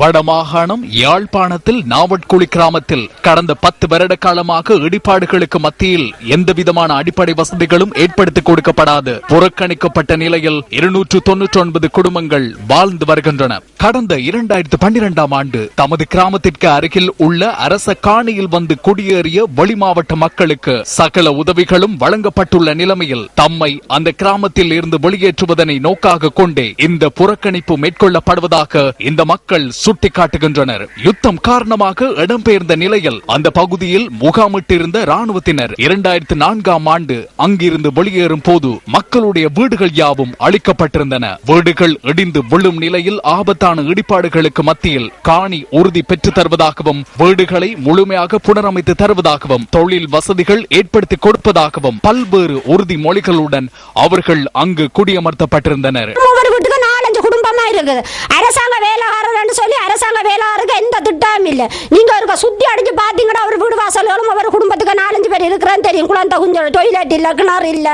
வடமாகாணம் யாழ்ப்பாணத்தில் நாவட்குழி கிராமத்தில் கடந்த 10 வருட காலமாக இடிபாடுகளுக்கு மத்தியில் எந்தவிதமான அடிப்படை வசதிகளும் ஏற்படுத்திக் கொடுக்கப்படாது புறக்கணிக்கப்பட்ட நிலையில் 299 குடும்பங்கள் வாழ்ந்து வருகின்றன. கடந்த 2012ஆம் ஆண்டு தமது கிராமத்திற்கு அருகில் உள்ள அரச காணியில் வந்து குடியேறிய வெளிமாவட்ட மக்களுக்கு சகல உதவிகளும் வழங்கப்பட்டுள்ள நிலைமையில் தம்மை அந்த கிராமத்தில் இருந்து வெளியேற்றுவதனை நோக்காக கொண்டே இந்த புறக்கணிப்பு மேற்கொள்ளப்படுவதாக இந்த மக்கள் சுட்டிக்காட்டுகின்றனர். யுத்தம் காரணமாக இடம்பெயர்ந்த நிலையில் அந்த பகுதியில் முகாமிட்டிருந்த ராணுவத்தினர் 2004ஆம் ஆண்டு அங்கிருந்து வெளியேறும் போது மக்களுடைய வீடுகள் யாவும் அழிக்கப்பட்டிருந்தன. வீடுகள் இடிந்து விழும் நிலையில் ஆபத்தான இடிபாடுகளுக்கு மத்தியில் காணி உறுதி பெற்று தருவதாகவும் வீடுகளை முழுமையாக புனரமைத்து தருவதாகவும் தொழில் வசதிகள் ஏற்படுத்தி கொடுப்பதாகவும் பல்வேறு உறுதிமொழிகளுடன் அவர்கள் அங்கு குடியமர்த்தப்பட்டிருந்தனர். குடும்பமா இருக்குது. அரசாங்க வேலைக்காரர் சொல்லி அரசாங்க வேலைக்காரருக்கு எந்த திட்டமும் இல்ல. நீங்க ஒரு சுத்தி அடிச்சு பாத்தீங்கன்னா அவர் வீடு வாசல்களும் அவர் குடும்பத்துக்கு 4-5 பேர் இருக்கிறான்னு தெரியும். குழந்தை கொஞ்சம் டொய்லெட் இல்ல, கிணறு இல்ல,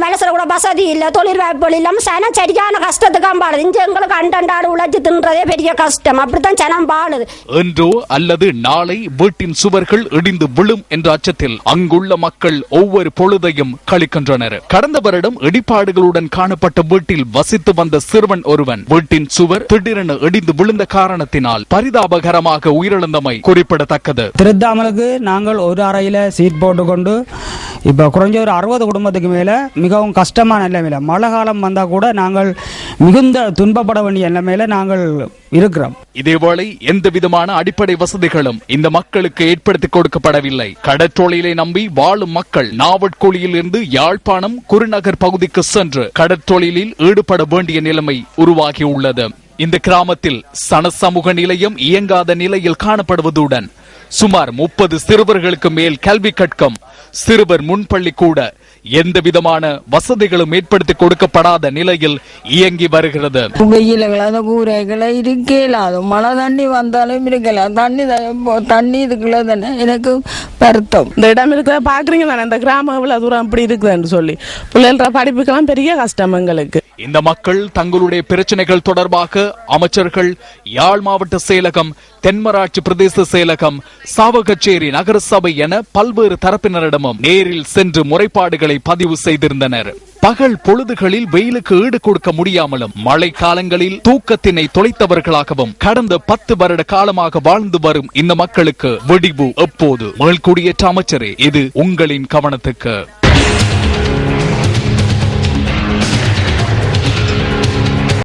மனசுல கூட வசதி இல்ல, தொழில் வாய்ப்புகள் இல்லாம சனம் சரியான கஷ்டத்துக்கு பாடுது. இங்க எங்களுக்கு அண்டண்டாடு உழைச்சு தின்றதே பெரிய கஷ்டம். அப்படித்தான் சனம் பாடுது. என்றோ அல்லது நாளை வீட்டின் சுவர்கள் இடிந்து விழும் என்ற அச்சத்தில் அங்குள்ள மக்கள் ஒவ்வொரு பொழுதையும் கழிக்கின்றனர். கடந்த வருடம் இடிபாடுகளுடன் காணப்பட்ட வீட்டில் வசித்து வந்த சிறுவன் ஒருவன் வீட்டின் சுவர் திடீரென இடிந்து விழுந்த காரணத்தினால் பரிதாபகரமாக உயிரிழந்தமை குறிப்பிடத்தக்கது. திருத்தாமலுக்கு நாங்கள் ஒரு அறையில சீட் போட்டுக்கொண்டு இப்ப குறைஞ்ச ஒரு 60 குடும்பத்துக்கு மேல மிகவும் கஷ்டமான நிலைமையில மழை காலம் வந்தா கூட நாங்கள் மிகுந்த துன்பப்பட வேண்டிய நிலைமையில நாங்கள் இருக்கிறோம். இதேவேளை எந்த விதமான அடிப்படை வசதிகளும் இந்த மக்களுக்கு ஏற்படுத்தி கொடுக்கப்படவில்லை. கடற்றொழிலை நம்பி வாழும் மக்கள் நாவட்குழியில் இருந்து யாழ்ப்பாணம் குருநகர் பகுதிக்கு சென்று கடற்றொழிலில் ஈடுபட வேண்டிய நிலைமை உருவாகியுள்ளது. இந்த கிராமத்தில் சனசமூக நிலையம் இயங்காத நிலையில் காணப்படுவதுடன் சுமார் 30 சிறுவர்களுக்கு மேல் கல்வி கற்கும் சிறுவர் முன்பள்ளி கூட எந்த விதமான வசதிகளும் ஏற்படுத்தி கொடுக்கப்படாத நிலையில் இயங்கி வருகிறது. கூரைகளை இருக்கலாது, மழை தண்ணி வந்தாலும் இருக்கலாம், தண்ணி இதுக்குள்ள தானே எனக்கு வருத்தம். இந்த இடம் இருக்கிற பாக்குறீங்களா, இந்த கிராமம் இவ்வளவு தூரம் அப்படி இருக்குதுன்னு சொல்லி பிள்ளைகள படிப்புக்கெல்லாம் பெரிய கஷ்டம் எங்களுக்கு. இந்த மக்கள் தங்களுடைய பிரச்சனைகள் தொடர்பாக அமைச்சர்கள், யாழ் மாவட்ட செயலகம், தென்மராட்சி பிரதேச செயலகம், சாவகச்சேரி நகரசபை என பல்வேறு தரப்பினரிடமும் நேரில் சென்று முறைப்பாடுகளை பதிவு செய்திருந்தனர். பகல் பொழுதுகளில் வெயிலுக்கு ஈடு கொடுக்க முடியாமலும் மழை காலங்களில் தூக்கத்தினை தொலைத்தவர்களாகவும் கடந்த 10 வருட காலமாக வாழ்ந்து வரும் இந்த மக்களுக்கு வெடிவு எப்போது? மேல்குடியேற்ற அமைச்சரே, இது உங்களின் கவனத்துக்கு.